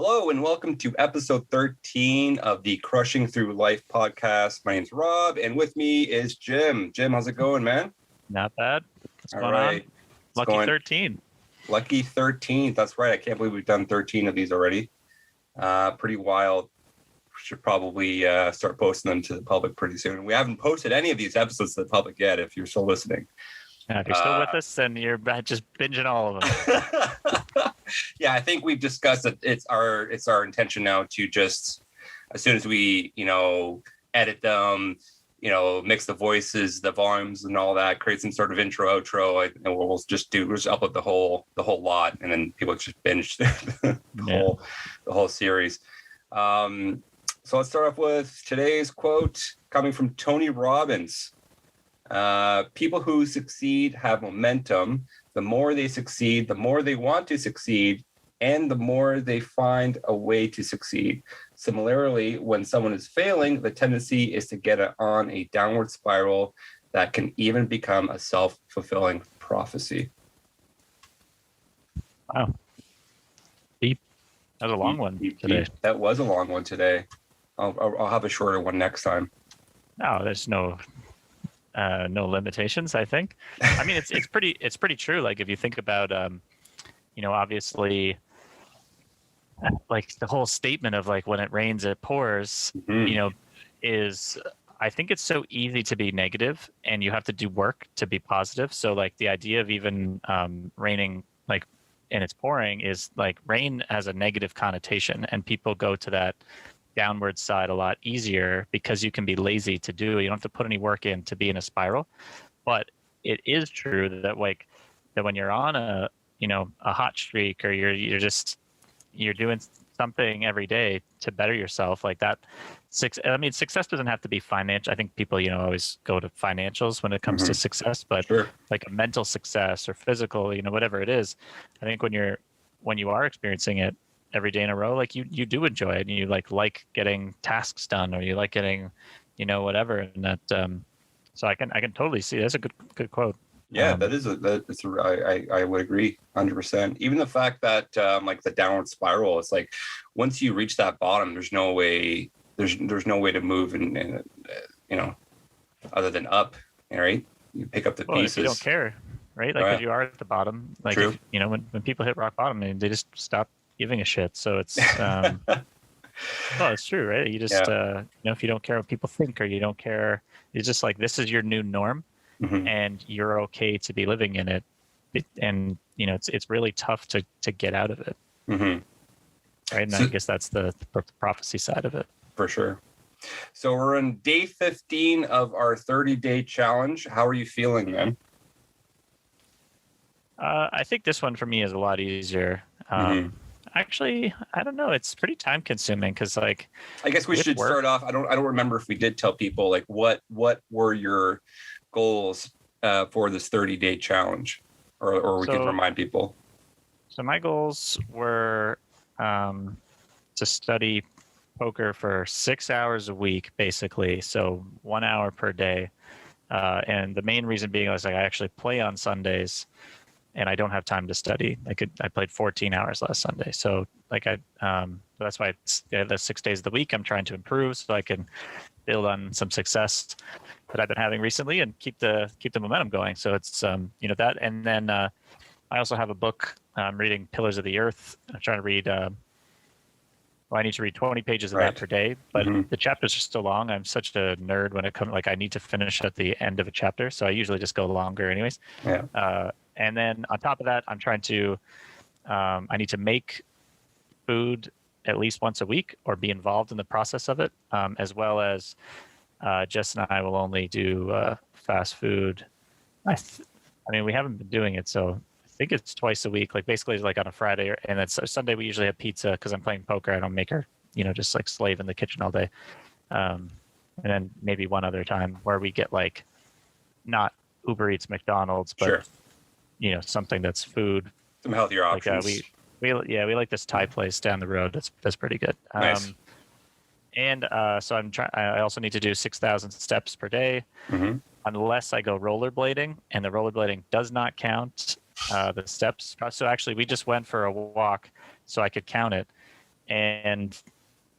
Hello and welcome to episode 13 of the Crushing Through Life podcast. My name's Rob and with me is Jim. Jim, how's it going, man? Not bad. What's going on? Lucky 13. Lucky 13th. That's right. I can't believe we've done 13 of these already. Pretty wild. We should probably start posting them to the public pretty soon. We haven't posted any of these episodes to the public yet if you're still listening. If you're still with us, then you're just binging all of them. Yeah, I think we've discussed that it's our intention now to just, as soon as we, edit them, mix the voices, the volumes and all that, create some sort of intro, outro, and we'll just upload the whole lot, and then people just binge the whole series. So let's start off with today's quote coming from Tony Robbins. People who succeed have momentum. The more they succeed, the more they want to succeed, and the more they find a way to succeed. Similarly, when someone is failing, the tendency is to get on a downward spiral that can even become a self-fulfilling prophecy. Wow. Deep. That was a long one today. That was a long one today. I'll have a shorter one next time. No, there's no limitations, I think. I mean, it's pretty true. Like if you think about, obviously, like the whole statement of like when it rains, it pours, is, I think it's so easy to be negative and you have to do work to be positive. So like the idea of even raining, like, and it's pouring is like rain has a negative connotation and people go to that downward side a lot easier because you can be lazy to do. You don't have to put any work in to be in a spiral. But it is true that like that when you're on a hot streak or you're doing something every day to better yourself, like that. Success doesn't have to be financial. I think people always go to financials when it comes to success, but like a mental success or physical, whatever it is, I think when you are experiencing it every day in a row, like you do enjoy it and you like getting tasks done or you like getting whatever, and that so I can totally see that's a good quote. Yeah, I would agree 100%. Even the fact that like the downward spiral, it's like once you reach that bottom, there's no way to move and other than up, right? You pick up the pieces. If you don't care, right? Like if you are at the bottom, like if, when people hit rock bottom, they just stop giving a shit. So it's well, it's true, right? You just if you don't care what people think or you don't care, it's just like this is your new norm and you're okay to be living in it. And it's really tough to get out of it. Right. And I guess that's the prophecy side of it. For sure. So we're on day 15 of our 30-day challenge. How are you feeling, man? I think this one for me is a lot easier. Actually, I don't know. It's pretty time consuming because I guess we should start off. I don't remember if we did tell people like what were your goals for this 30-day challenge, or we could remind people. So my goals were to study poker for 6 hours a week, basically. So 1 hour per day. And the main reason being was I actually play on Sundays and I don't have time to study. I played 14 hours last Sunday. So that's why the 6 days of the week I'm trying to improve so I can build on some success that I've been having recently and keep the momentum going. So it's that. And then I also have a book. I'm reading Pillars of the Earth. I'm trying to read I need to read 20 pages of that per day, but the chapters are still long. I'm such a nerd when it comes, I need to finish at the end of a chapter. So I usually just go longer anyways. Yeah. And then on top of that, I'm trying to, I need to make food at least once a week or be involved in the process of it, as well as Jess and I will only do fast food. We haven't been doing it, so I think it's twice a week. Like basically like on a Friday and then Sunday we usually have pizza because I'm playing poker. I don't make her, just like slave in the kitchen all day. And then maybe one other time where we get like not Uber Eats, McDonald's, but something that's food. Some healthier options. We like this Thai place down the road. That's pretty good. Nice. And so I'm trying. I also need to do 6,000 steps per day, unless I go rollerblading, and the rollerblading does not count the steps. So actually, we just went for a walk, so I could count it, and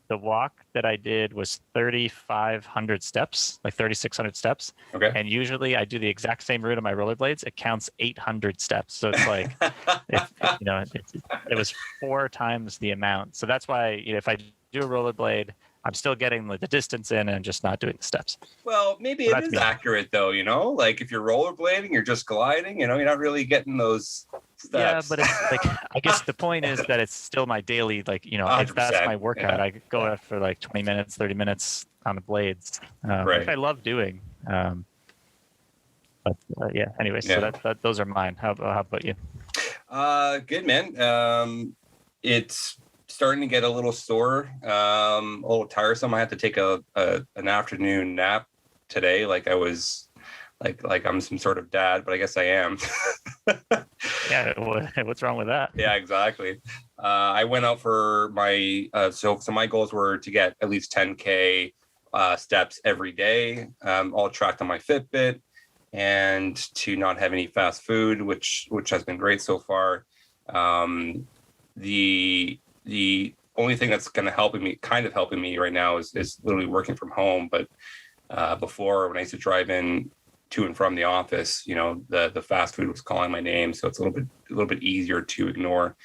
the walk that I did was 3,500 steps, like 3,600 steps. Okay. And usually I do the exact same route on my rollerblades. It counts 800 steps. So it's like, it was 4 times the amount. So that's why, if I do a rollerblade, I'm still getting the distance in and just not doing the steps. Well, maybe So it that's is me. accurate though, like if you're rollerblading, you're just gliding, you're not really getting those Yeah, steps. but it's like, I guess the point is that it's still my daily, like, that's my 100%. workout. Yeah. I go out for like 20 minutes, 30 minutes on the blades, which I love doing. But yeah, anyway, so Yeah. those are mine. How about you? Good, man. It's starting to get a little sore, a little tiresome. I had to take an afternoon nap today. Like I was like I'm some sort of dad, but I guess I am. Yeah, what's wrong with that? Yeah, exactly. I went out for my so my goals were to get at least 10K steps every day, all tracked on my Fitbit, and to not have any fast food, which has been great so far. The only thing that's kind of helping me right now is literally working from home. But before, when I used to drive in to and from the office, the fast food was calling my name, so it's a little bit easier to ignore.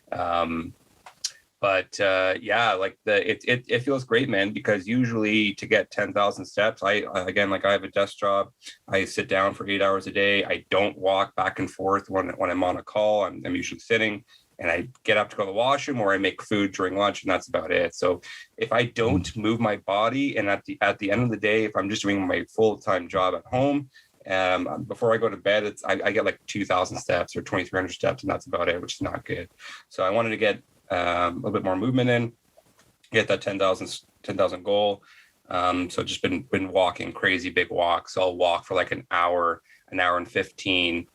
But yeah, like it feels great, man, because usually to get 10,000 steps, I have a desk job. I sit down for 8 hours a day. I don't walk back and forth when I'm on a call. I'm usually sitting, and I get up to go to the washroom, or I make food during lunch, and that's about it. So if I don't move my body, and at the end of the day, if I'm just doing my full-time job at home, before I go to bed, I get like 2,000 steps or 2,300 steps, and that's about it, which is not good. So I wanted to get a little bit more movement in, get that 10,000 goal. So just been walking crazy big walks. I'll walk for like an hour and 15,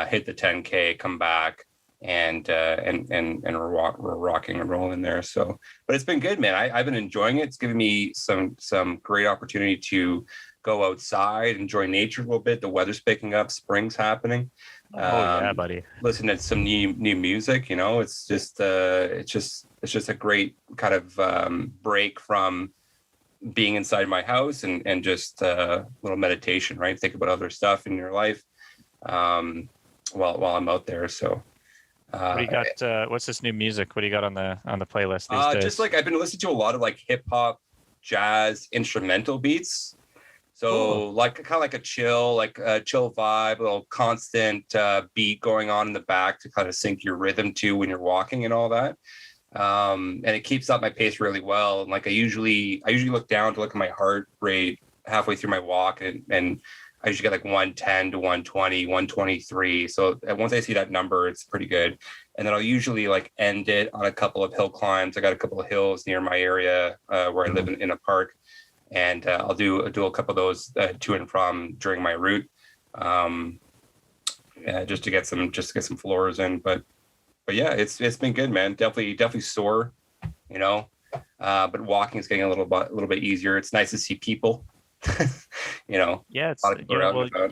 hit the 10K, come back, and we're rocking and rolling there. So, but it's been good, man. I've been enjoying it. It's given me some great opportunity to go outside, enjoy nature a little bit. The weather's picking up, spring's happening. Oh yeah, buddy. Listen to some new music. It's just a great kind of break from being inside my house and just a little meditation, right? Think about other stuff in your life while I'm out there. So what do you got? What's this new music? What do you got on the playlist these days? just like I've been listening to a lot of like hip hop, jazz, instrumental beats. So Cool. like kind of like a chill vibe, a little constant beat going on in the back to kind of sync your rhythm to when you're walking and all that. And it keeps up my pace really well. And like I usually look down to look at my heart rate halfway through my walk, and I usually get like 110 to 120, 123. So once I see that number, it's pretty good. And then I'll usually like end it on a couple of hill climbs. I got a couple of hills near my area where I live in a park. And I'll do a couple of those to and from during my route, just to get some floors in. But yeah, it's been good, man. Definitely sore, but walking is getting a little bit easier. It's nice to see people, Yeah, it's a lot of people around well, about.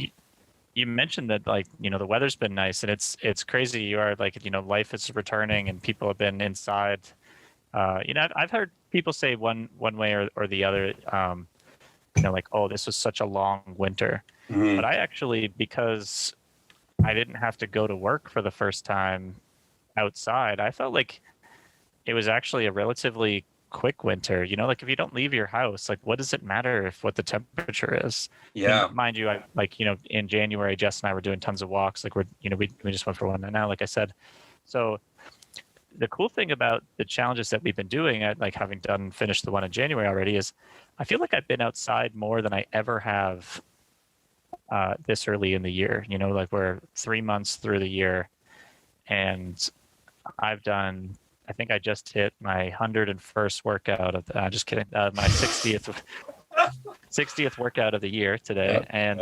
you mentioned that, like, the weather's been nice, and it's crazy. You are like, life is returning, and people have been inside. I've heard people say one way or the other, like, oh, this was such a long winter. Mm-hmm. But I actually, because I didn't have to go to work for the first time outside, I felt like it was actually a relatively quick winter. Like if you don't leave your house, like what does it matter if what the temperature is? Yeah. Mind you, in January, Jess and I were doing tons of walks. Like we just went for one now, like I said. So the cool thing about the challenges that we've been doing, at like having finished the one in January already, is I feel like I've been outside more than I ever have this early in the year. Like we're 3 months through the year, and I think I just hit my 101st workout of just kidding, my 60th workout of the year today. Yeah. And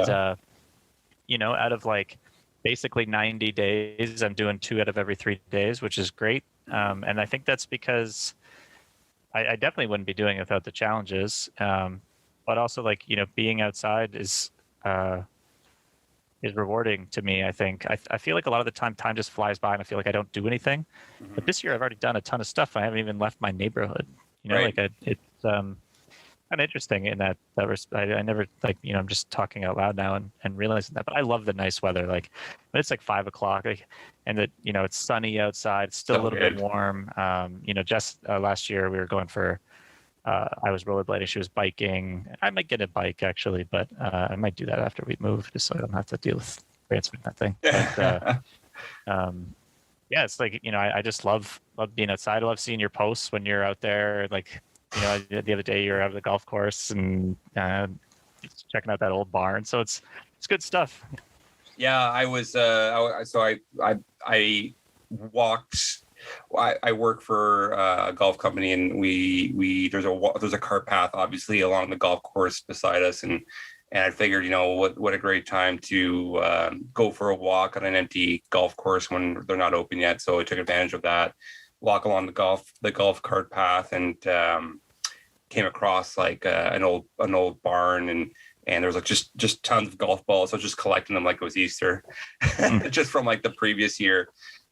out of like basically 90 days, I'm doing 2 out of every 3 days, which is great. And I think that's because I definitely wouldn't be doing it without the challenges. But also, like, being outside is is rewarding to me. I think I feel like a lot of the time just flies by, and I feel like I don't do anything. But this year I've already done a ton of stuff. I haven't even left my neighborhood. Right. It's kind of interesting in I never I'm just talking out loud now and realizing that. But I love the nice weather. Like when it's like 5 o'clock, and that it's sunny outside. It's still So a little good. bit warm. Just last year we were going for. I was rollerblading. She was biking. I might get a bike actually, but I might do that after we move, just so I don't have to deal with transferring that thing. But yeah, it's like I just love being outside. I love seeing your posts when you're out there. Like the other day you were out at the golf course and checking out that old barn. So it's good stuff. Yeah, I was. I walked. I work for a golf company, and there's a cart path obviously along the golf course beside us, and I figured what a great time to go for a walk on an empty golf course when they're not open yet. So I took advantage of that, walk along the golf cart path, and came across like an old barn, and there was like just tons of golf balls. So I was just collecting them like it was Easter, just from like the previous year.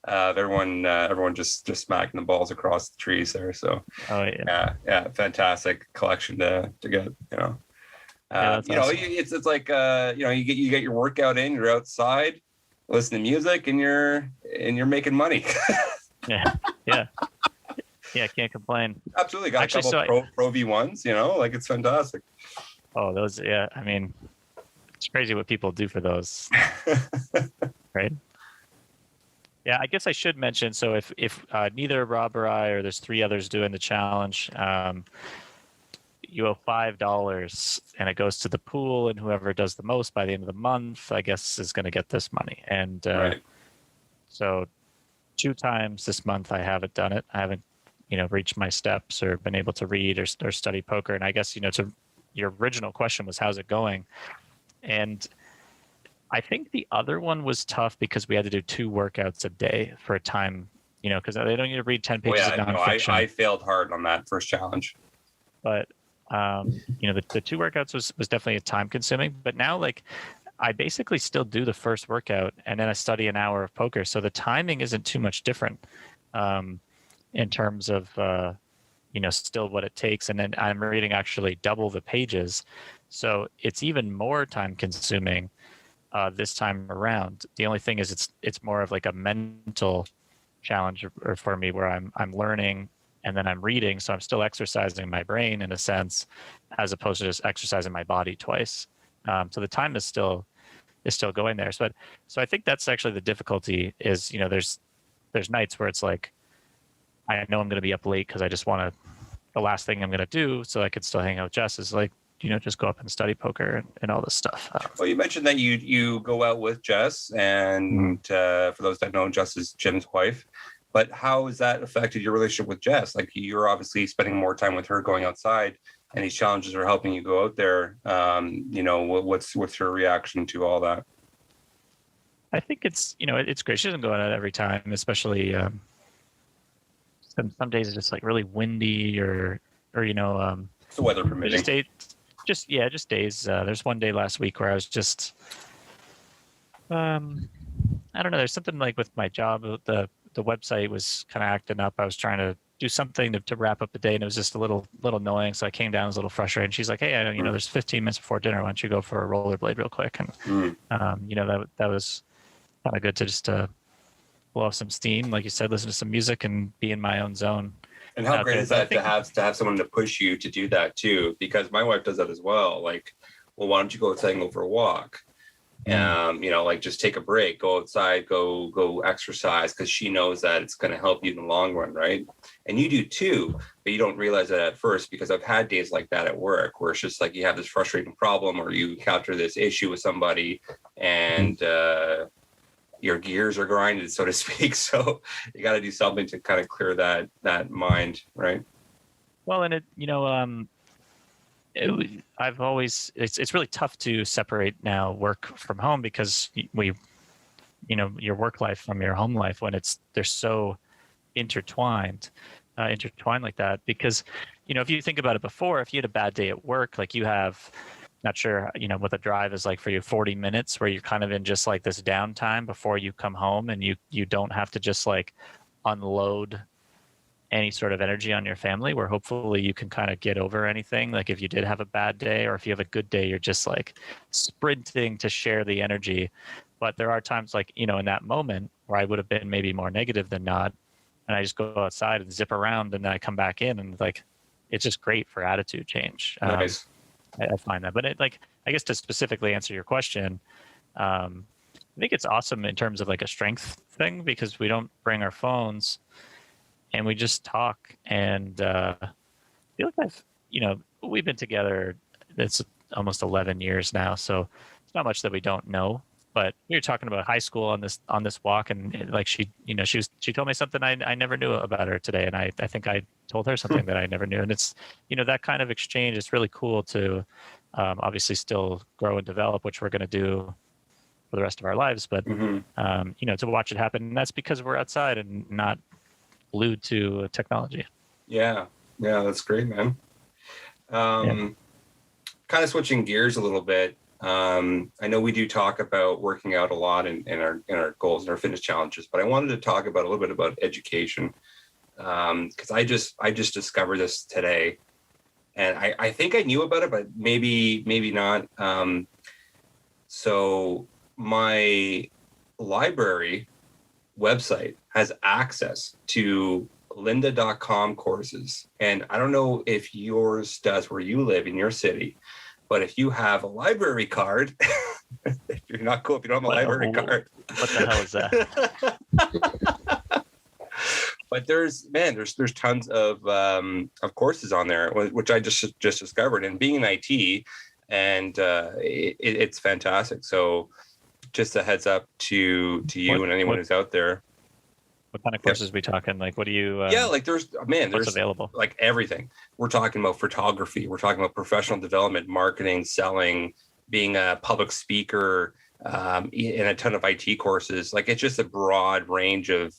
Everyone just smacking the balls across the trees there. So yeah, fantastic collection to get. Awesome. It's like you get your workout in, you're outside, listen to music, and you're making money. yeah. Can't complain. Absolutely, got a couple Pro V1s. Like it's fantastic. Oh, those, yeah. I mean, it's crazy what people do for those, right? Yeah, I guess I should mention. So if neither Rob or I, or there's 3 others doing the challenge, you owe $5, and it goes to the pool, and whoever does the most by the end of the month, I guess, is going to get this money. And right. So 2 times this month I haven't done it. I haven't reached my steps or been able to read or study poker. And I guess to your original question was, how's it going? And I think the other one was tough because we had to do 2 workouts a day for a time, because they don't need to read 10 pages of nonfiction. I failed hard on that first challenge. But, the 2 workouts was definitely time consuming. But now, like, I basically still do the first workout and then I study an hour of poker. So the timing isn't too much different in terms of, still what it takes. And then I'm reading actually double the pages. So it's even more time consuming this time around. The only thing is it's more of like a mental challenge or for me, where I'm learning and then I'm reading. So I'm still exercising my brain in a sense, as opposed to just exercising my body twice. So the time is still going there. So I think that's actually the difficulty is, there's nights where it's like, I know I'm going to be up late because I just want the last thing I'm going to do so I could still hang out with Jess is like, just go up and study poker and all this stuff. Well, you mentioned that you go out with Jess, and for those that know, Jess is Jim's wife. But how has that affected your relationship with Jess? Like, you're obviously spending more time with her going outside, and these challenges are helping you go out there. What's your reaction to all that? I think it's great. She doesn't go out every time, especially some days it's just like really windy or the weather permitting. Just days. There's one day last week where I was just, I don't know. There's something like with my job, the website was kind of acting up. I was trying to do something to wrap up the day, and it was just a little annoying. So I came down, I was a little frustrated. And she's like, "Hey, there's 15 minutes before dinner. Why don't you go for a rollerblade real quick?" And that was kind of good to just blow off some steam, like you said, listen to some music and be in my own zone. And how great is that to have someone to push you to do that too? Because my wife does that as well. Like, well, why don't you go outside and go for a walk? Like just take a break, go outside, go exercise, because she knows that it's going to help you in the long run, right? And you do too, but you don't realize that at first, because I've had days like that at work where it's just like you have this frustrating problem or you encounter this issue with somebody and your gears are grinded, so to speak. So you got to do something to kind of clear that mind, right? Well, and I've always, it's really tough to separate now work from home, because your work life from your home life, when they're so intertwined like that. Because if you think about it, before, if you had a bad day at work, like you have not sure, what the drive is like for you, 40 minutes where you're kind of in just like this downtime before you come home, and you don't have to just like unload any sort of energy on your family, where hopefully you can kind of get over anything. Like if you did have a bad day or if you have a good day, you're just like sprinting to share the energy. But there are times like, in that moment where I would have been maybe more negative than not, and I just go outside and zip around, and then I come back in, and like it's just great for attitude change. Nice. I find that. But I guess to specifically answer your question, I think it's awesome in terms of like a strength thing, because we don't bring our phones and we just talk. And I feel like we've been together, it's almost 11 years now, so it's not much that we don't know. But we were talking about high school on this walk, and like she told me something I never knew about her today, and I think I told her something that I never knew. And it's that kind of exchange. It's really cool to obviously still grow and develop, which we're going to do for the rest of our lives. But to watch it happen, and that's because we're outside and not glued to technology. Yeah, that's great, man. Kind of switching gears a little bit. I know we do talk about working out a lot in our goals and our fitness challenges, but I wanted to talk about a little bit about education, because I just discovered this today, and I think I knew about it, but maybe not. So my library website has access to lynda.com courses, and I don't know if yours does where you live in your city. But if you have a library card, you're not cool if you don't have a library card. What the hell is that? But there's tons of courses on there, which I just discovered. And being in IT, and it's fantastic. So just a heads up to you and anyone who's out there. What kind of courses are we talking? Like, what do you? Like there's available. Like everything. We're talking about photography. We're talking about professional development, marketing, selling, being a public speaker, and a ton of IT courses. Like it's just a broad range of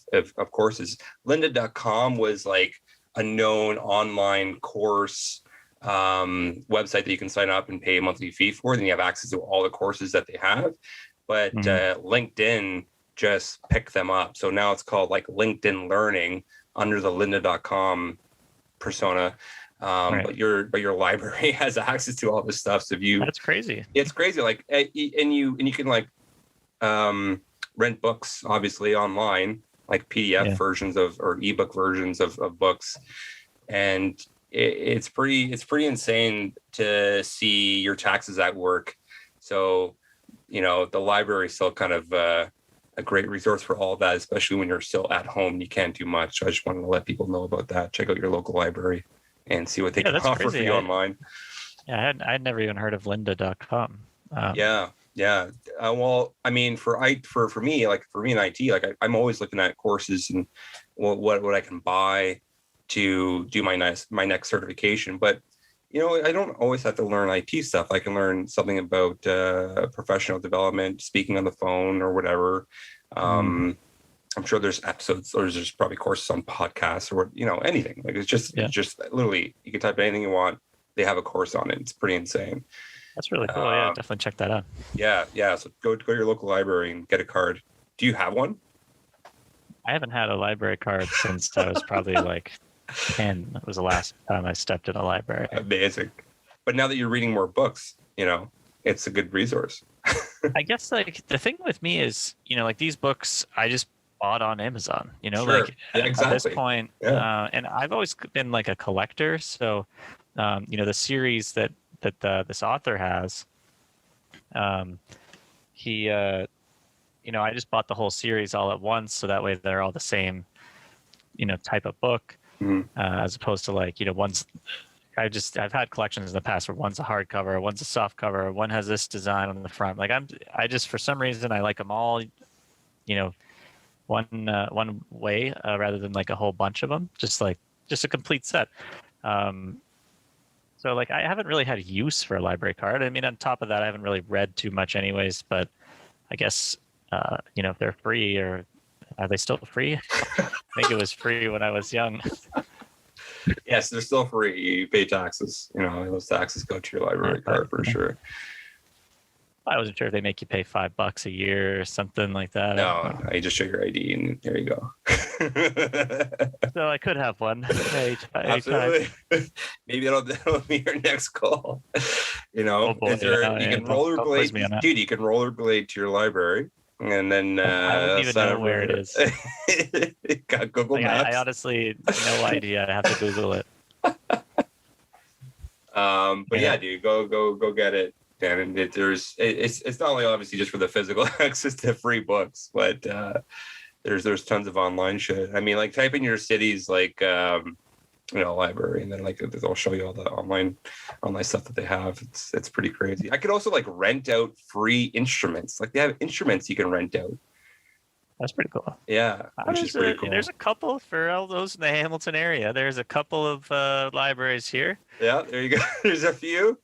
courses. Lynda.com was like a known online course website that you can sign up and pay a monthly fee for. Then you have access to all the courses that they have. But LinkedIn just pick them up. So now it's called like LinkedIn Learning under the lynda.com persona. Right. But your library has access to all this stuff. So if that's crazy. It's crazy. Like, and you can like rent books, obviously online, like PDF versions or ebook versions of books. And it's pretty insane to see your taxes at work. So, the library is still kind of a great resource for all of that, especially when you're still at home and you can't do much. So I just wanted to let people know about that. Check out your local library and see what they can offer for you online. Yeah, I had never even heard of lynda.com. Yeah. Well, I mean, for me in IT, like I'm always looking at courses and what I can buy to do my next certification. But I don't always have to learn IT stuff. I can learn something about professional development, speaking on the phone or whatever. I'm sure there's episodes, or there's probably courses on podcasts or anything. Like it's just literally you can type anything you want. They have a course on it. It's pretty insane. That's really cool. Yeah, definitely check that out. Yeah. So go to your local library and get a card. Do you have one? I haven't had a library card since I was probably like 10. That was the last time I stepped in a library. Amazing. But now that you're reading more books, it's a good resource. I guess like the thing with me is, like these books I just bought on Amazon, Sure. like exactly. at this point. And I've always been like a collector. So, the series that this author has, he, I just bought the whole series all at once. So that way they're all the same, type of book. As opposed to like, one's, I've had collections in the past where one's a hardcover, one's a soft cover, one has this design on the front. Like I just, for some reason, I like them all, one way rather than like a whole bunch of them, just a complete set. So like, I haven't really had use for a library card. I mean, on top of that, I haven't really read too much anyways, but I guess, if they're free, or are they still free? I think it was free when I was young. Yes, they're still free. You pay taxes. Those taxes go to your library card for sure. I wasn't sure if they make you pay $5 a year or something like that. No, you just show your ID and there you go. So I could have one. Absolutely. Maybe that'll be your next call. Oh boy, you can rollerblade, me on that. dude. You can rollerblade to your library, and then I wouldn't even know where it is. Got Google Maps. I honestly no idea. I have to Google it. But yeah, dude, go get it. And it's not only obviously just for the physical access to free books, but there's tons of online shit. I mean, like type in your city's library, and then they'll show you all the online stuff that they have. It's pretty crazy. I could also rent out free instruments. Like they have instruments you can rent out. That's pretty cool. Yeah, which is pretty cool. There's a couple for all those in the Hamilton area. There's a couple of libraries here. Yeah, there you go. There's a few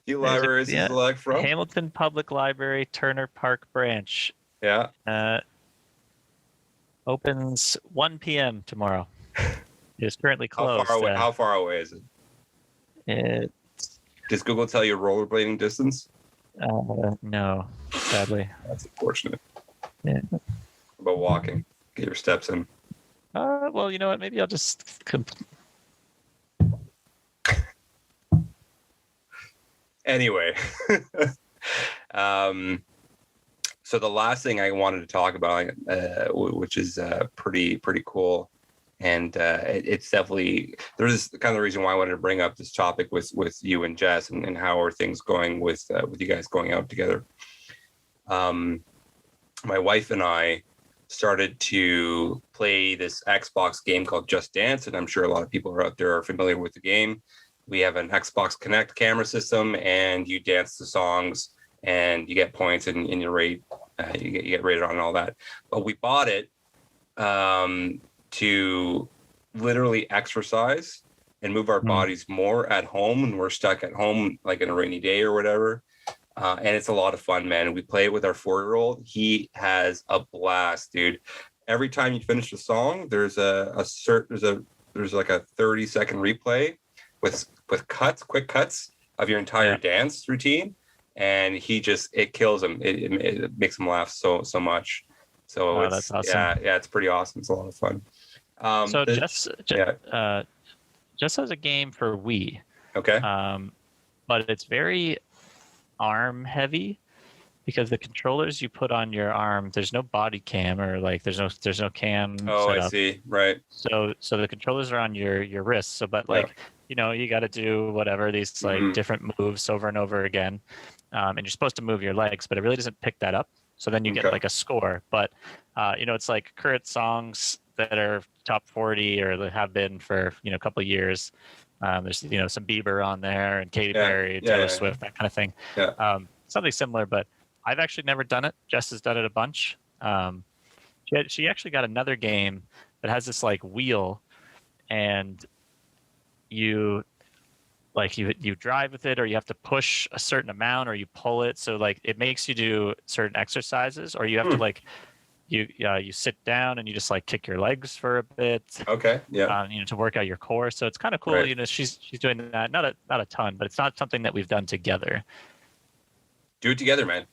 libraries to select from. Hamilton Public Library, Turner Park Branch. Yeah. Opens 1 p.m. tomorrow. It is currently closed. How far away is it? Does Google tell you rollerblading distance? No, sadly. That's unfortunate. Yeah. About walking, get your steps in. Well, you know what? Maybe I'll just. Anyway, so the last thing I wanted to talk about, which is pretty cool, and it's definitely there's kind of the reason why I wanted to bring up this topic with you and Jess, and how are things going with you guys going out together. My wife and I started to play this Xbox game called Just Dance, and I'm sure a lot of people out there are familiar with the game. We have an Xbox Connect camera system, and you dance the songs, and you get points, and you rate, you get rated on and all that. But we bought it to literally exercise and move our bodies more at home, and we're stuck at home like in a rainy day or whatever. And it's a lot of fun, man. We play it with our 4-year-old. He has a blast, dude. Every time you finish the song, there's like a 30-second replay with quick cuts of your entire dance routine, and it kills him. It makes him laugh so much. So that's awesome. Yeah, it's pretty awesome. It's a lot of fun. So Jess has a game for Wii. Okay. But it's very arm heavy because the controllers you put on your arm, there's no body cam or there's no cam. Oh, I see. Right. So the controllers are on your wrists. So, but you got to do whatever these different moves over and over again, and you're supposed to move your legs, but it really doesn't pick that up. So then you get a score. But it's like current songs that are top 40 or that have been for a couple of years. There's some Bieber on there and Katy Perry, Taylor Swift, that kind of thing. Yeah. Something similar, but I've actually never done it. Jess has done it a bunch. She actually got another game that has this wheel, and you drive with it, or you have to push a certain amount, or you pull it. So it makes you do certain exercises, or you have to you sit down and you just kick your legs for a bit. Okay. Yeah. To work out your core. So it's kind of cool. Right. She's doing that. Not a ton, but it's not something that we've done together. Do it together, man.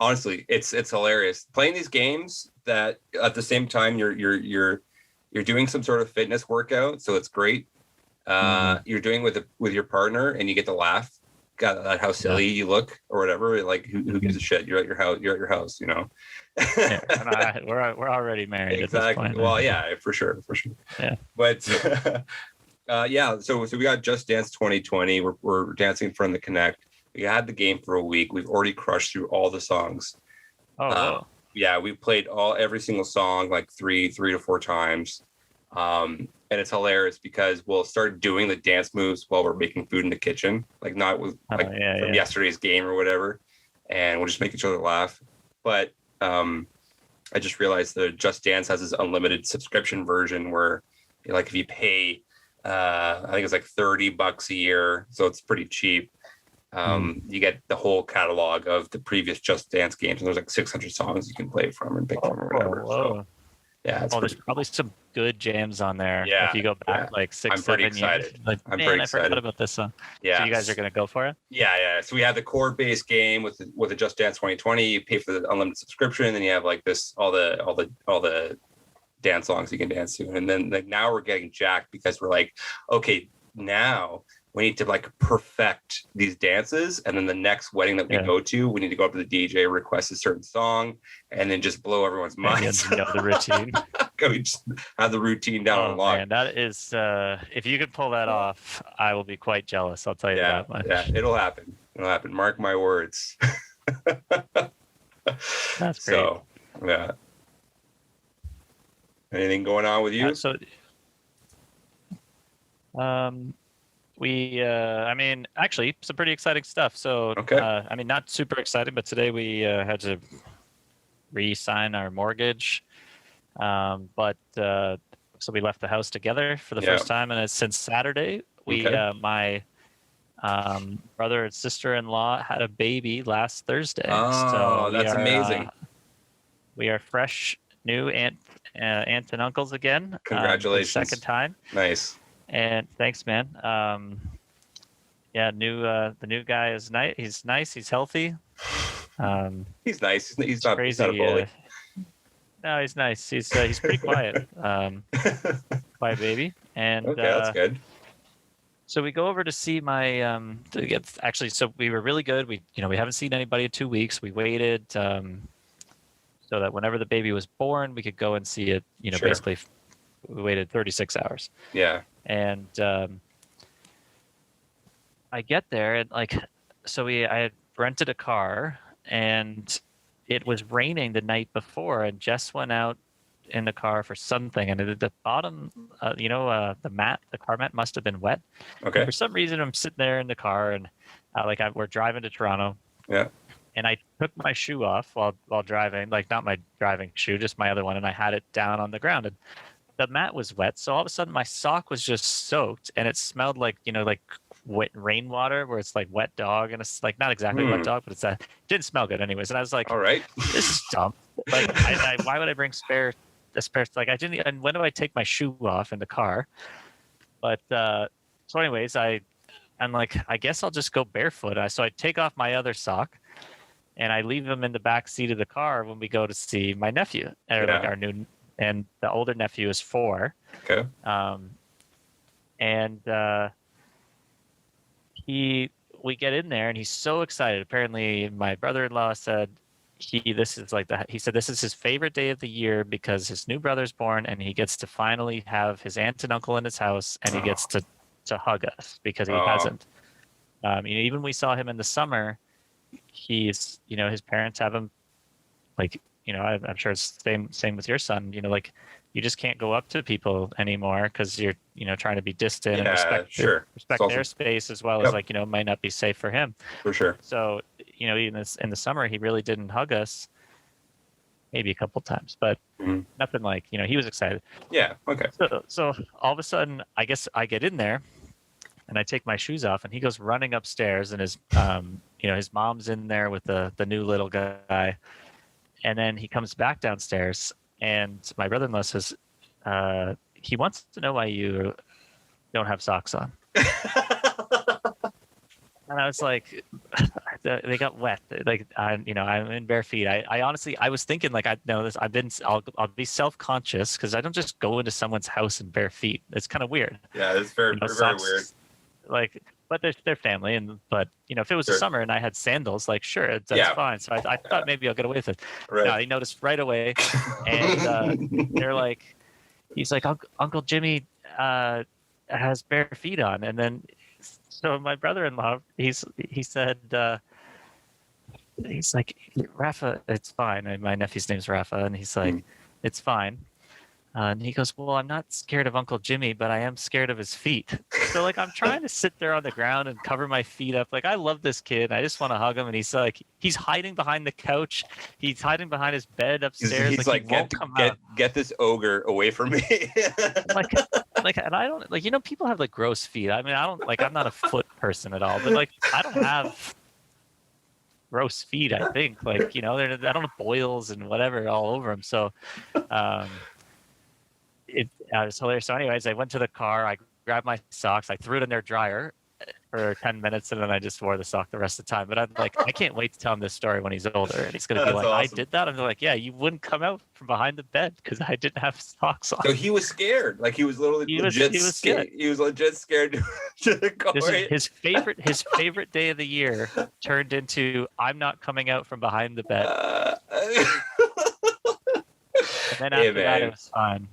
Honestly, it's hilarious playing these games that at the same time you're doing some sort of fitness workout. So it's great. You're doing with your partner, and you get to laugh at how silly you look or whatever. Who gives a shit? You're at your house. You're at your house. Yeah, we're already married. Exactly. At this point. Well, yeah, for sure. Yeah. But So we got Just Dance 2020. We're dancing from the Connect. We had the game for a week. We've already crushed through all the songs. Oh. Yeah, we played every single song 3 to 4 times. And it's hilarious because we'll start doing the dance moves while we're making food in the kitchen, not with from yesterday's game or whatever, and we'll just make each other laugh. But I just realized that Just Dance has this unlimited subscription version where, if you pay, I think it's $30 a year, so it's pretty cheap. You get the whole catalog of the previous Just Dance games, and there's 600 songs you can play from and pick from or whatever. So, Yeah, it's Oh, there's pretty probably some good jams on there. Yeah, If you go yeah. back like six, I'm pretty 7 years, excited. like, I'm man, pretty I forgot excited. about this song. Yeah. So you guys are gonna go for it? Yeah. So we have the core base game with the Just Dance 2020. You pay for the unlimited subscription, and then you have like this all the dance songs you can dance to. And then like now we're getting jacked because we're like, okay, now we need to like perfect these dances, and then the next wedding that we go to, we need to go up to the DJ, request a certain song, and then just blow everyone's minds. You know the routine. We just have the routine down on lock. Man, that is if you could pull that off, I will be quite jealous. I'll tell you that much. Yeah, it'll happen. Mark my words. That's great. So, yeah. Anything going on with you? I mean, actually, some pretty exciting stuff. So, Okay. I mean, not super exciting, but today we had to re-sign our mortgage. So we left the house together for the first time, and since Saturday, my brother and sister-in-law had a baby last Thursday. Oh, so that's amazing. We are fresh, new aunt and uncles again. Congratulations. Second time. Nice. And thanks, man. The new guy is nice. He's nice. He's healthy. He's nice. He's not crazy. He's not a bully. No, he's nice. He's pretty quiet. Quiet baby. And okay, that's good. So we go over to see my so we were really good. We haven't seen anybody in 2 weeks. We waited so that whenever the baby was born, we could go and see it. Sure. Basically we waited 36 hours. Yeah. And I get there and I had rented a car and it was raining the night before, and Jess went out in the car for something, and the bottom, the car mat must have been wet. Okay. And for some reason, I'm sitting there in the car, and we're driving to Toronto. Yeah. And I took my shoe off while driving, like not my driving shoe, just my other one, and I had it down on the ground. And the mat was wet, so all of a sudden my sock was just soaked, and it smelled like wet rainwater, where it's like wet dog, and it's like not exactly wet dog, but it didn't smell good anyways. And I was like, all right, this is dumb. Like, why would I bring a spare? Like, I didn't. And when do I take my shoe off in the car? But so anyways, I'm like, I guess I'll just go barefoot. So I take off my other sock, and I leave him in the back seat of the car when we go to see my nephew, or like our new. And the older nephew is 4. Okay. We get in there and he's so excited. Apparently, my brother-in-law said this is his favorite day of the year because his new brother's born and he gets to finally have his aunt and uncle in his house, and he gets to hug us because he hasn't. Even we saw him in the summer. He's his parents have him like. I'm sure it's same with your son. Like, you just can't go up to people anymore because you're, trying to be distant and respect their space, as well as it might not be safe for him. For sure. So, even in the summer, he really didn't hug us. Maybe a couple times, but nothing like, he was excited. Yeah. Okay. So all of a sudden, I guess I get in there and I take my shoes off, and he goes running upstairs, and his, his mom's in there with the new little guy. And then he comes back downstairs, and my brother-in-law says, he wants to know why you don't have socks on. And I was like, they got wet. Like, I'm in bare feet. I honestly, I was thinking, like, I'll be self-conscious because I don't just go into someone's house in bare feet. It's kind of weird. Yeah, it's very weird. Like, but they're family, but if it was the summer and I had sandals, like, sure, that's fine. So I thought maybe I'll get away with it. Right. No, he noticed right away, and they're like, he's like, Uncle Jimmy has bare feet on, and then so my brother-in-law, he said, he's like, Rafa, it's fine. My nephew's name's Rafa, and he's like, it's fine. And he goes, well, I'm not scared of Uncle Jimmy, but I am scared of his feet. So, like, I'm trying to sit there on the ground and cover my feet up. Like, I love this kid. I just want to hug him. And he's like, he's hiding behind the couch. He's hiding behind his bed upstairs. He's like, he won't come out. Get this ogre away from me. And I don't, like, people have, like, gross feet. I mean, I'm not a foot person at all. But, like, I don't have gross feet, I think. Like, I don't have boils and whatever all over them. So, it was hilarious. So anyways, I went to the car, I grabbed my socks, I threw it in their dryer for 10 minutes, and then I just wore the sock the rest of the time. But I'm like, I can't wait to tell him this story when he's older, and he's going to be That's like, I awesome. did that. I'm like, yeah, you wouldn't come out from behind the bed because I didn't have socks on. So he was scared. Like he was literally He was scared. scared. He was legit scared to go. This is his favorite day of the year turned into I'm not coming out from behind the bed. And then after that, it was fine.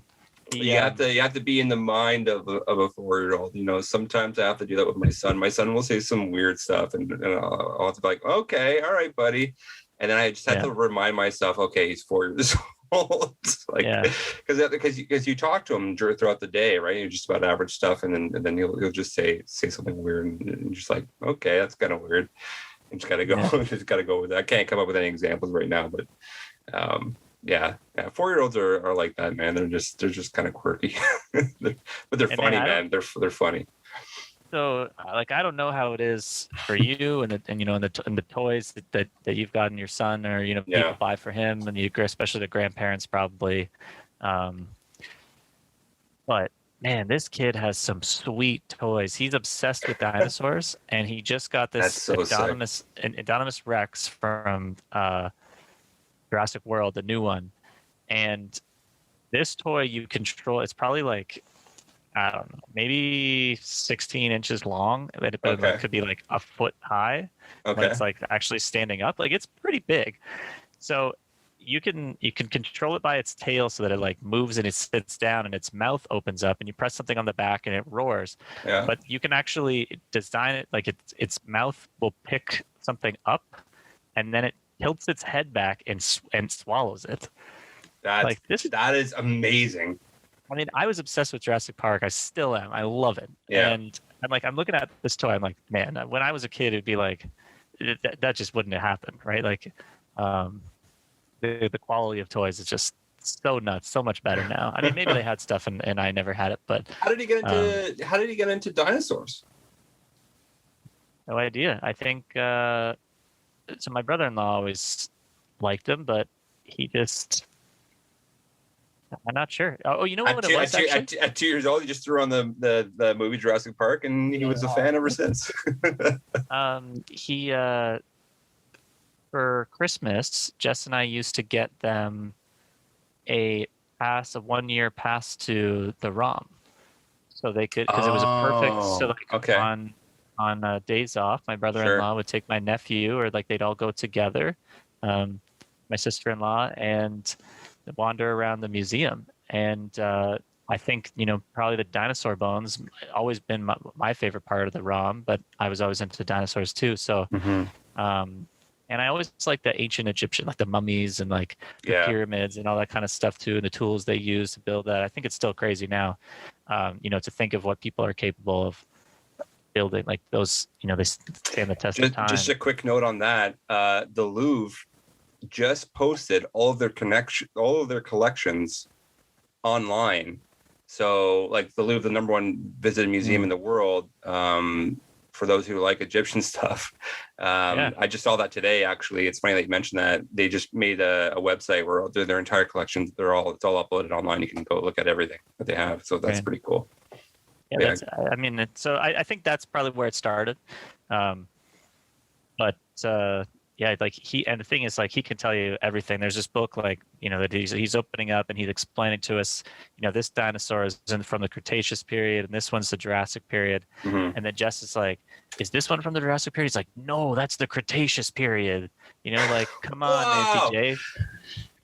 You have to be in the mind of a 4-year-old. You know, sometimes I have to do that with my son. My son will say some weird stuff, and I'll have to be like, okay, all right, buddy. And then I just have to remind myself, okay, he's 4 years old. Like, because you talk to him throughout the day, right? You're just about average stuff, and then he'll just say something weird, and you're just like, okay, that's kind of weird. And just gotta go, just gotta go with that. I can't come up with any examples right now, but. 4-year-olds are like that, man. They're just kind of quirky, but they're funny, man. They're funny. So, like, I don't know how it is for you, and you know, and the toys that you've gotten your son, or you know, people buy for him, and especially the grandparents probably. But man, this kid has some sweet toys. He's obsessed with dinosaurs, and he just got this Indominus Rex from Jurassic World, the new one. And this toy you control, it's probably like, I don't know, maybe 16 inches long, but it could be like a foot high. Okay. When it's like actually standing up. Like, it's pretty big. So you can control it by its tail so that it like moves and it sits down and its mouth opens up, and you press something on the back and it roars. Yeah. But you can actually design it like its mouth will pick something up, and then it tilts its head back and swallows it. That is amazing. I mean, I was obsessed with Jurassic Park. I still am. I love it. Yeah. And I'm looking at this toy. I'm like, man, when I was a kid, it'd be like, that just wouldn't have happened, right? Like, the quality of toys is just so nuts, so much better now. I mean, maybe they had stuff and I never had it, but how did he get into dinosaurs? No idea. I think so. My brother-in-law always liked them, but he just. I'm not sure. Oh, you know what it was actually? At 2 years old, he just threw on the movie Jurassic Park, and he was a fan ever since. He for Christmas, Jess and I used to get them a 1-year pass to the ROM, so they could, because it was a perfect. So like on days off, my brother-in-law would take my nephew, or like they'd all go together, my sister-in-law, and wander around the museum. And I think, you know, probably the dinosaur bones always been my favorite part of the ROM, but I was always into dinosaurs too. So and I always like the ancient Egyptian, like the mummies and like the pyramids and all that kind of stuff too, and the tools they use to build that. I think it's still crazy now, you know, to think of what people are capable of building, like those, you know, they stand the test of time. Just a quick note on that. The Louvre just posted all of their collections online. So like the Louvre, the number one visited museum in the world, for those who like Egyptian stuff. I just saw that today, actually. It's funny that you mentioned that. They just made a website where their entire collections, it's all uploaded online. You can go look at everything that they have. So that's pretty cool. Yeah, I mean, so I think that's probably where it started. But yeah, like and the thing is, like, he can tell you everything. There's this book, like, you know, that he's opening up and he's explaining to us, you know, this dinosaur is from the Cretaceous period and this one's the Jurassic period. And then Jess is like, is this one from the Jurassic period? He's like, no, that's the Cretaceous period. You know, like, come on, Nancy J.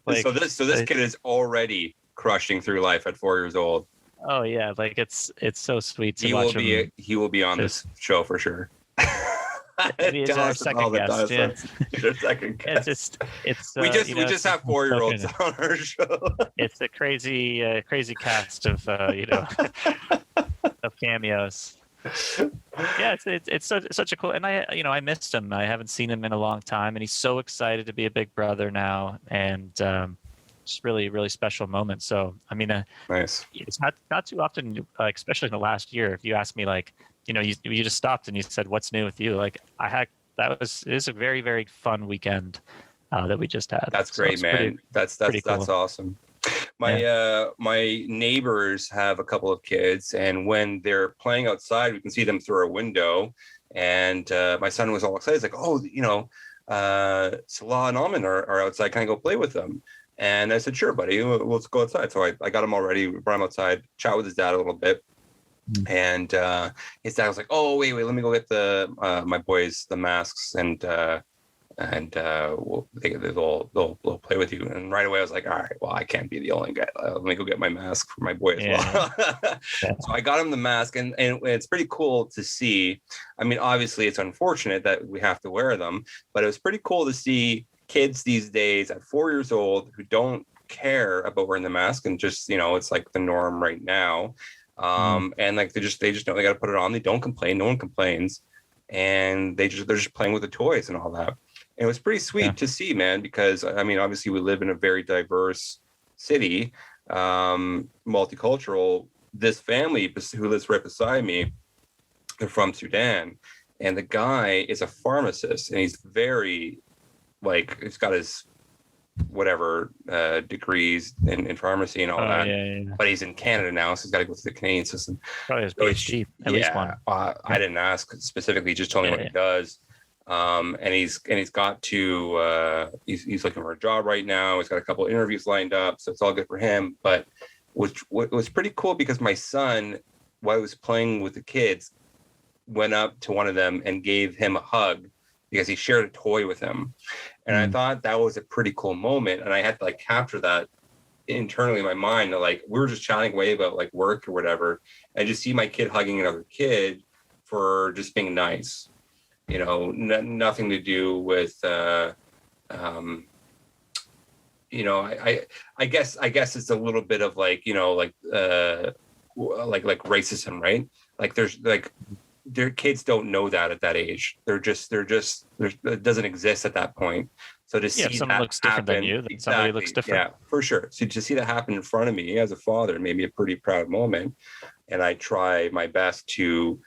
Like, so this kid is already crushing through life at 4 years old. Oh yeah, like it's so sweet to watch him. He will be on this show for sure. It's our second guest. Yeah. Your second guest. It's we just have 4-year-olds on our show. It's a crazy cast of you know of cameos. Yeah, it's such a cool, and I missed him. I haven't seen him in a long time, and he's so excited to be a big brother now, and just really, really special moment. So I mean, nice. It's not too often, like, especially in the last year. If you ask me, like, you know, you just stopped and you said, "What's new with you?" Like, it is a very, very fun weekend that we just had. That's great, man. That's cool. Awesome. My neighbors have a couple of kids, and when they're playing outside, we can see them through our window. And my son was all excited. He's like, "Oh, Salah and Almond are outside. Can I go play with them?" And I said, "Sure, buddy. Let's go outside." So I got him all ready. We brought him outside, chat with his dad a little bit. And his dad was like, "Oh, wait, let me go get my boys the masks, and they'll play with you." And right away I was like, "All right, well, I can't be the only guy. Let me go get my mask for my boy as well." So I got him the mask, and it's pretty cool to see. I mean, obviously it's unfortunate that we have to wear them, but it was pretty cool to see kids these days at 4 years old who don't care about wearing the mask, and just, it's like the norm right now. And like they just know they got to put it on. They don't complain. No one complains, and they're just playing with the toys and all that. And it was pretty sweet to see, man, because I mean, obviously we live in a very diverse city, multicultural. This family who lives right beside me, they're from Sudan, and the guy is a pharmacist, and he's very, like, he's got his whatever degrees in pharmacy and all that. But he's in Canada now, so he's got to go through the Canadian system. Probably his PhD, at least one. I didn't ask specifically; just told me what he does. And he's got to he's looking for a job right now. He's got a couple of interviews lined up, so it's all good for him. But what was pretty cool, because my son, while he was playing with the kids, went up to one of them and gave him a hug because he shared a toy with him. And I thought that was a pretty cool moment. And I had to like capture that internally in my mind. Like, we were just chatting away about like work or whatever, and just see my kid hugging another kid for just being nice. Nothing to do with I guess it's a little bit of like, like racism, right? Like there's like, their kids don't know that at that age. It doesn't exist at that point. So to see if someone that looks different than you, then somebody looks different. Yeah, for sure. So to see that happen in front of me as a father made me a pretty proud moment. And I try my best to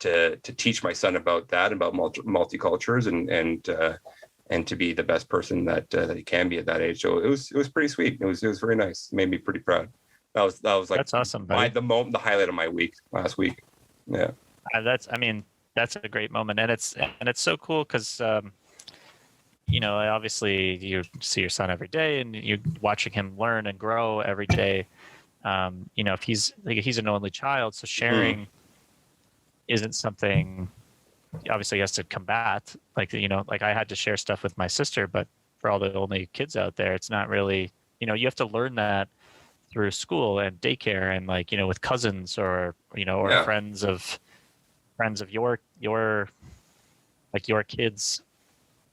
teach my son about that, about multicultures, and to be the best person that he can be at that age. So it was pretty sweet. It was very nice. It made me pretty proud. That was like, that's awesome, buddy. The highlight of my week last week. Yeah. That's a great moment, and it's so cool because obviously you see your son every day, and you're watching him learn and grow every day. If he's an only child, so sharing isn't something obviously he has to combat. Like I had to share stuff with my sister, but for all the only kids out there, it's not really, you have to learn that through school and daycare, and like, with cousins or friends of your like your kids'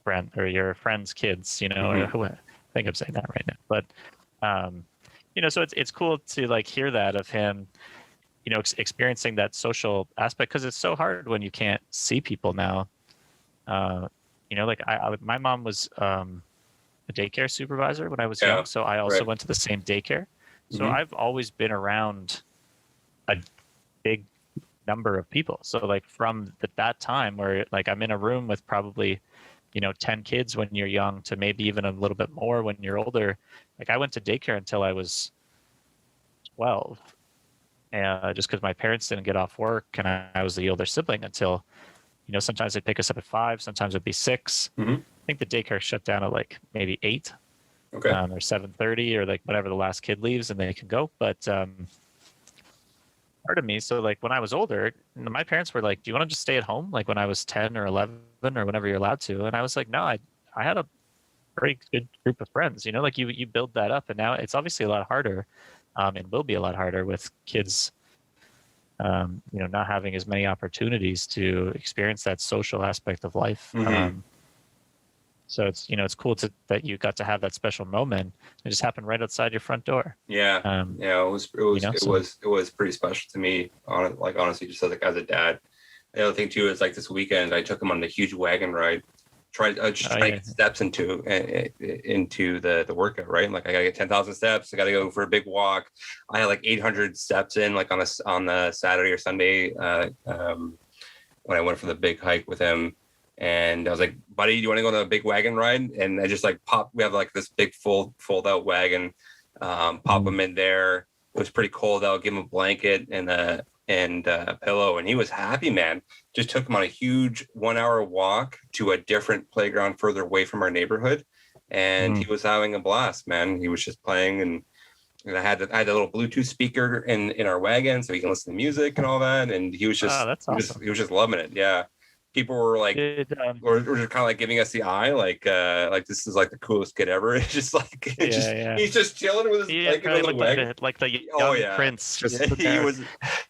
friend or your friend's kids, or who, I think I'm saying that right now. But so it's cool to like hear that of him, experiencing that social aspect, because it's so hard when you can't see people now. Like my mom was a daycare supervisor when I was young, so I also went to the same daycare. So I've always been around a big number of people. So like from that time where like I'm in a room with probably 10 kids when you're young to maybe even a little bit more when you're older. Like I went to daycare until I was 12. Just because my parents didn't get off work, and I was the older sibling until, sometimes they'd pick us up at 5, sometimes it'd be 6. I think the daycare shut down at like maybe 8, or 7:30, or like whenever the last kid leaves and they can go. But part of me, so like when I was older, my parents were like, "Do you want to just stay at home?" Like when I was 10 or 11 or whenever you're allowed to, and I was like, "No, I had a very good group of friends." Like you build that up, and now it's obviously a lot harder. And will be a lot harder with kids, not having as many opportunities to experience that social aspect of life. So it's, it's cool that you got to have that special moment. It just happened right outside your front door. Yeah. It was pretty special to me. Honestly, just as a dad. The other thing too is like this weekend, I took him on a huge wagon ride. Try to get steps into the workout, right? Like I gotta get 10,000 steps. I gotta go for a big walk. I had like 800 steps in, like on the Saturday or Sunday when I went for the big hike with him. And I was like, buddy, do you want to go on a big wagon ride? And I just like we have like this big fold out wagon, pop him in there. It was pretty cold out, give him a blanket and a pillow. And he was happy, man. Just took him on a huge 1 hour walk to a different playground further away from our neighborhood. And he was having a blast, man. He was just playing, and I had a little Bluetooth speaker in our wagon so he can listen to music and all that. And he was just, that's awesome. he was just loving it. Yeah. People were like, or just kind of like giving us the eye, like this is like the coolest kid ever. It's just like, he's just chilling with his blanket on the wagon. Like the young prince. Just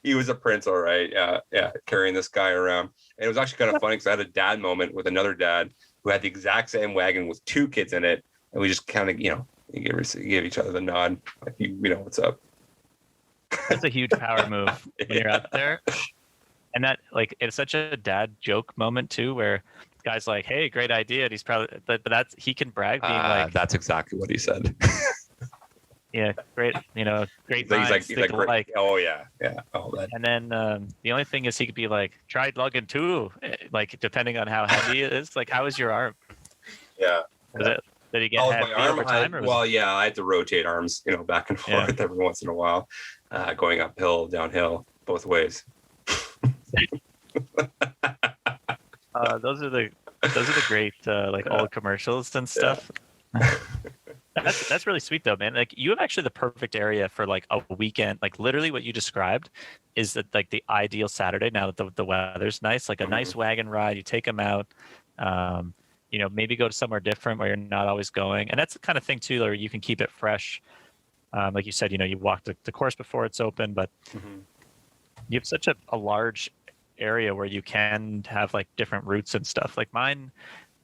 he was a prince, all right. Yeah, carrying this guy around. And it was actually kind of funny because I had a dad moment with another dad who had the exact same wagon with 2 kids in it, and we just kind of, you give each other the nod, like you know what's up. That's a huge power move when you're out there. And that, like, it's such a dad joke moment too, where the guy's like, "Hey, great idea." And he's probably, but that's, he can brag being like, "That's exactly what he said." Yeah, great. Great minds think alike. Oh yeah, all that. And then the only thing is, he could be like, "Tried lugging too," like depending on how heavy it is. Like, how was your arm? Yeah. Did he get heavy over time? I had to rotate arms, back and forth every once in a while, going uphill, downhill, both ways. Those are the great old commercials and stuff. That's really sweet though, man. Like, you have actually the perfect area for like a weekend. Like, literally what you described is that like the ideal Saturday, now that the weather's nice, like a nice wagon ride, you take them out, maybe go to somewhere different where you're not always going. And that's the kind of thing too, where you can keep it fresh. Like you said, you walk the course before it's open, but you have such a large area where you can have like different routes and stuff. Like mine,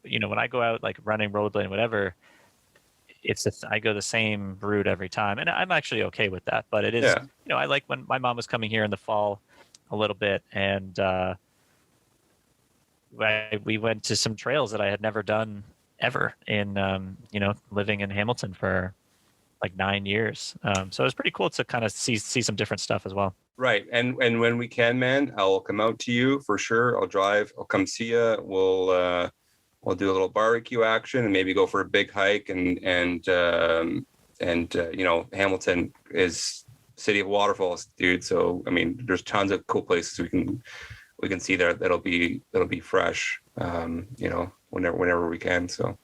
when I go out like running, road lane, whatever, I go the same route every time, and I'm actually okay with that. But it is, I like when my mom was coming here in the fall a little bit, and we went to some trails that I had never done ever in, living in Hamilton for like 9 years. So it was pretty cool to kind of see some different stuff as well. Right. And when we can, man, I'll come out to you for sure. I'll drive. I'll come see you. We'll do a little barbecue action and maybe go for a big hike. And Hamilton is city of waterfalls, dude. So, I mean, there's tons of cool places we can see there that'll be fresh, whenever we can. So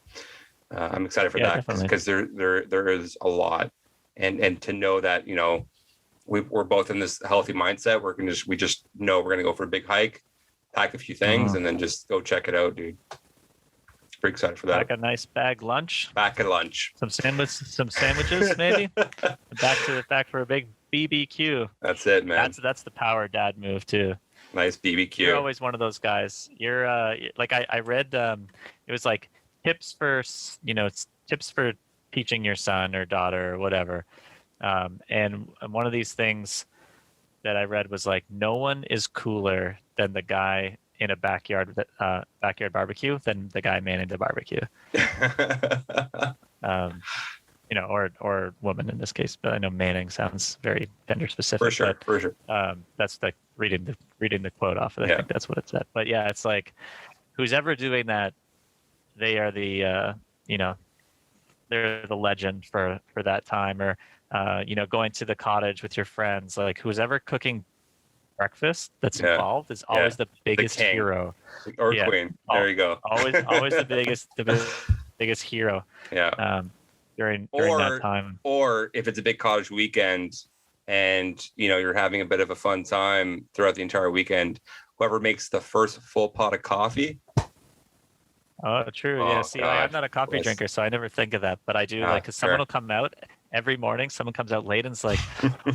I'm excited for that because there is a lot. And to know that, we're both in this healthy mindset. We just know we're gonna go for a big hike, pack a few things, and then just go check it out, dude. Pretty excited for that. Pack a nice bag lunch. Back at lunch. Some sandwiches, maybe. back for a big BBQ. That's it, man. That's the power dad move too. Nice BBQ. You're always one of those guys. You're like I read. It was like tips for teaching your son or daughter or whatever. And one of these things that I read was like, no one is cooler than the guy in a backyard barbecue than the guy manning the barbecue. Or woman in this case, but I know manning sounds very gender specific. For sure. That's like reading the quote off of it. I think that's what it said. But yeah, it's like, who's ever doing that, they are the they're the legend for that time. Or going to the cottage with your friends, like who's ever cooking breakfast that's involved is always the biggest hero or queen. There you go. always the biggest hero. During that time. Or if it's a big cottage weekend and you're having a bit of a fun time throughout the entire weekend, whoever makes the first full pot of coffee. Oh, true. Yeah. See, I'm not a coffee drinker, so I never think of that. But I do, because someone will come out every morning. Someone comes out late and it's like,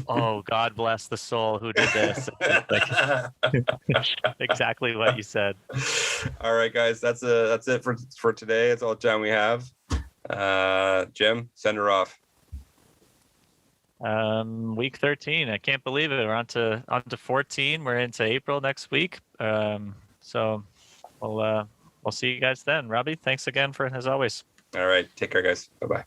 "Oh, God bless the soul who did this." Like, exactly what you said. All right, guys, that's it for today. It's all the time we have. Jim, send her off. Week 13. I can't believe it. We're on to 14. We're into April next week. So we'll see you guys then. Robbie, thanks again as always. All right. Take care, guys. Bye-bye.